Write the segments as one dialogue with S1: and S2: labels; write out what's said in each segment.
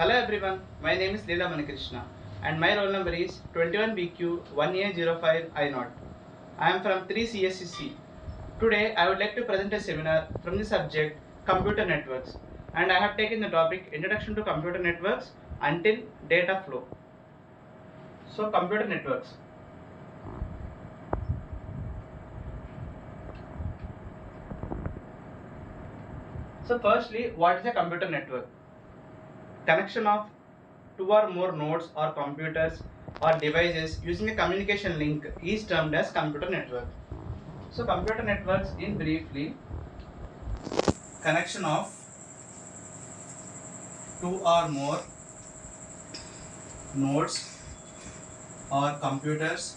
S1: Hello everyone, my name is Leela Manikrishna and my roll number is 21bq1a05i0. I am from 3CSCC. Today I would like to present a seminar from the subject Computer Networks, and I have taken the topic Introduction to Computer Networks until Data Flow. So computer networks. So firstly, what is a computer network? Connection of two or more nodes or computers or devices using a communication link is termed as computer network. So computer networks in briefly, connection of two or more nodes or computers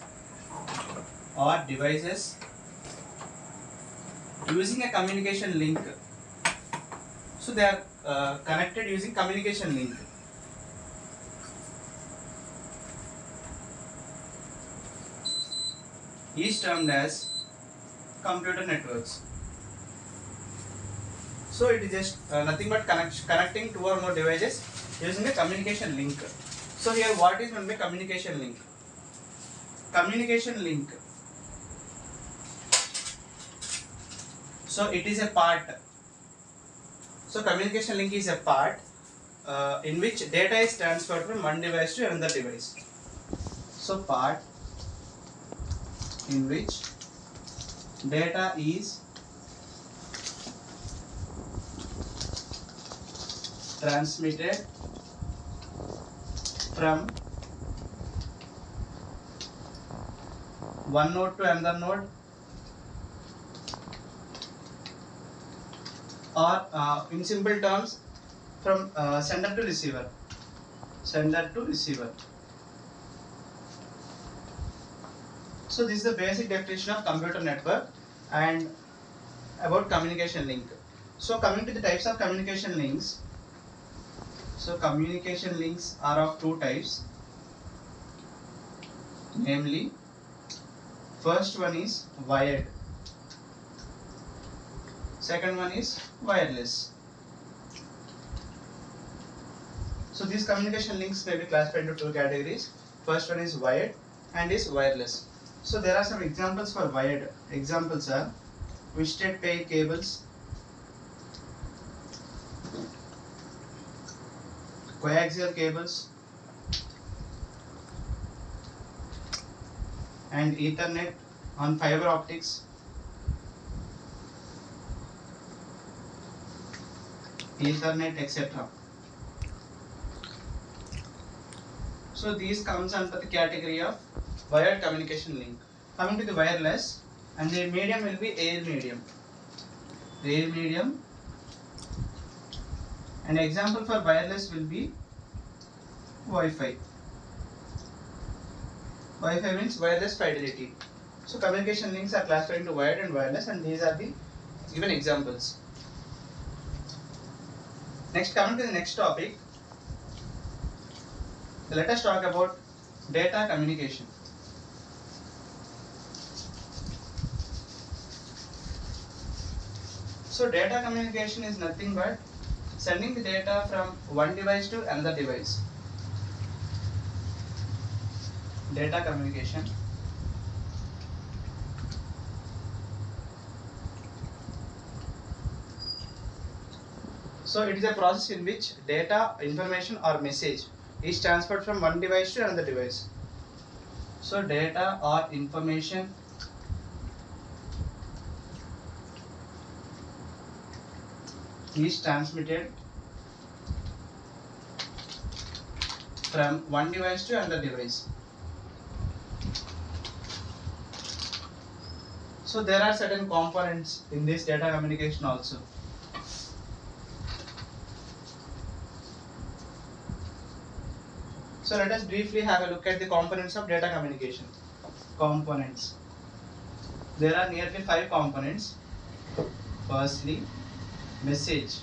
S1: or devices using a communication link. So they are connected using communication link. Is termed as computer networks. So it is just nothing but connecting two or more devices using a communication link. So here what is meant by communication link? Communication link. So it is a part. So communication link is a part in which data is transferred from one device to another device. So part in which data is transmitted from one node to another node, or in simple terms from sender to receiver. Sender to receiver. So this is the basic definition of computer network and about communication link. So coming to the types of communication links. So communication links are of two types. Namely, first one is wired. Second one is wireless. So these communication links may be classified into two categories. First one is wired and is wireless. So there are some examples for wired. Examples are twisted pair cables, coaxial cables, and Ethernet on fiber optics, Ethernet, etc. So these comes under the category of wired communication link. Coming to the wireless, and the medium will be air medium. Air medium. An example for wireless will be Wi-Fi. Wi-Fi means wireless fidelity. So communication links are classified into wired and wireless, and these are the given examples. Next, coming to the next topic, let us talk about data communication. So data communication is nothing but sending the data from one device to another device. Data communication. So it is a process in which data, information or message is transferred from one device to another device. So data or information is transmitted from one device to another device. So there are certain components in this data communication also. So let us briefly have a look at the components of data communication. Components. There are nearly 5 components. Firstly, message.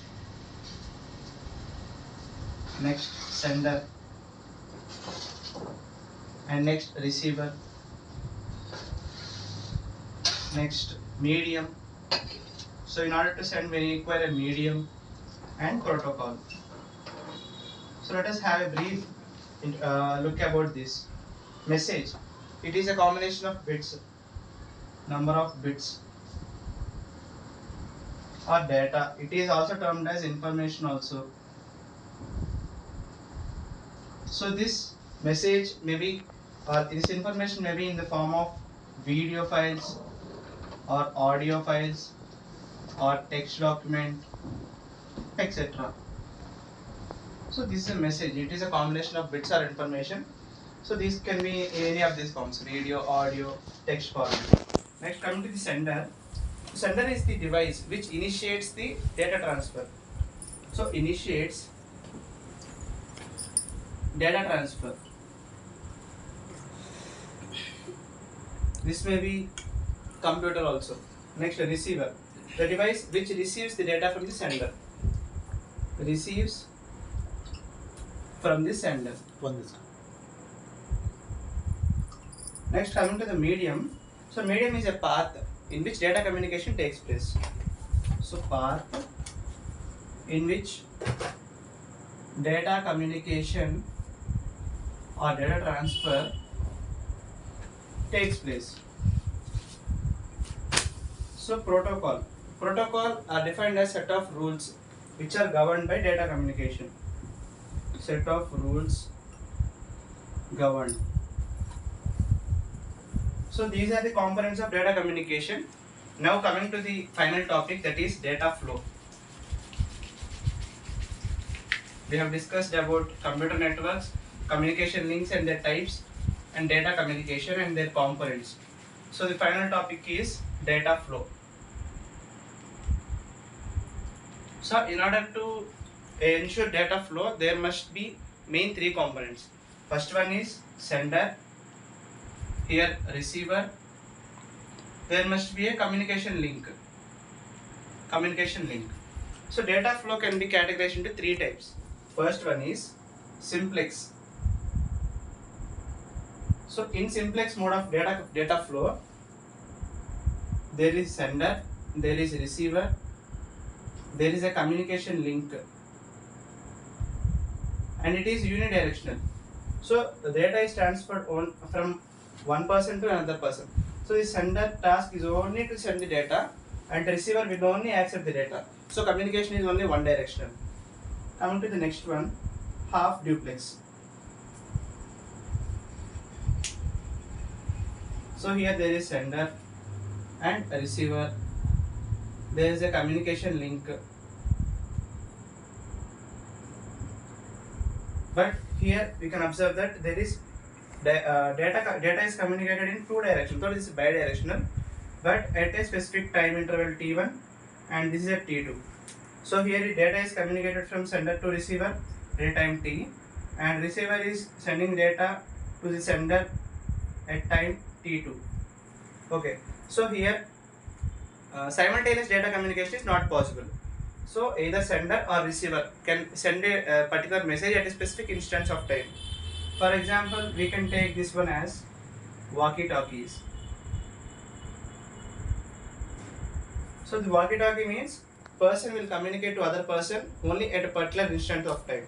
S1: Next, sender. And next, receiver. Next, medium. So in order to send, we require a medium and protocol. So let us have a brief look about this message. It is a combination of bits, number of bits or data. It is also termed as information also. So this message may be, or this information may be in the form of video files or audio files or text document, etc. So this is a message. It is a combination of bits or information. So these can be any of these forms: video, audio, text format. Next, coming to the sender. Sender is the device which initiates the data transfer. So initiates data transfer. This may be computer also. Next, receiver. The device which receives the data from the sender. Receives from the sender. Next, coming to the medium. So medium is a path in which data communication takes place. So path in which data communication or data transfer takes place. So protocol. Protocol are defined as set of rules which are governed by data communication. Set of rules governed. So these are the components of data communication. Now coming to the final topic, that is data flow. We have discussed about computer networks, communication links and their types, and data communication and their components. So the final topic is data flow. So in order to ensure data flow, there must be main three components. First one is sender, here receiver. There must be a communication link. So data flow can be categorized into three types. First one is simplex. So in simplex mode of data flow, there is sender, there is receiver, there is a communication link, and it is unidirectional. So the data is transferred from one person to another person. So the sender task is only to send the data, and the receiver will only accept the data. So communication is only one directional. Coming to the next one, half duplex. So here there is sender and a receiver. There is a communication link. But here we can observe that there is data is communicated in two directions. So this is bidirectional, but at a specific time interval t1, and this is at t2. So here the data is communicated from sender to receiver at time t, and receiver is sending data to the sender at time t2. Okay, so here simultaneous data communication is not possible. So either sender or receiver can send a particular message at a specific instance of time. For example, we can take this one as walkie-talkies. So the walkie-talkie means person will communicate to other person only at a particular instant of time.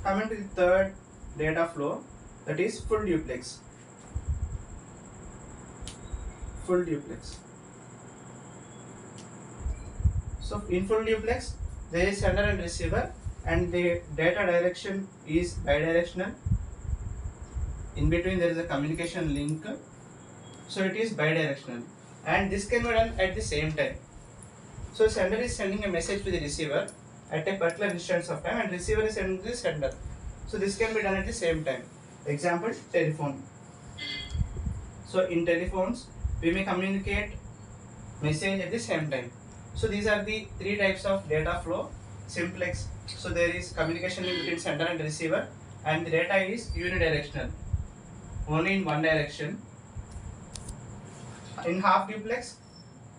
S1: Coming to the third data flow, that is full duplex. So in full duplex, there is sender and receiver, and the data direction is bidirectional. In between there is a communication link, so it is bidirectional, and this can be done at the same time. So sender is sending a message to the receiver at a particular instance of time, and receiver is sending to the sender. So this can be done at the same time. Example, telephone. So in telephones, we may communicate message at the same time. So these are the three types of data flow. Simplex, so there is communication link between sender and receiver, and the data is unidirectional, only in one direction. In half duplex,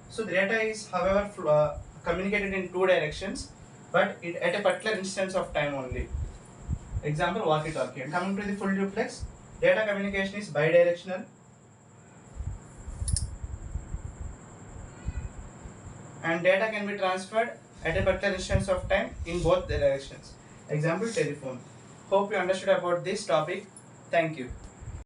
S1: so the data is however communicated in two directions, but it at a particular instance of time only. Example, walkie-talkie. And coming to the full duplex, data communication is bidirectional, and data can be transferred at a particular instance of time in both the directions. Example, telephone. Hope you understood about this topic. Thank you.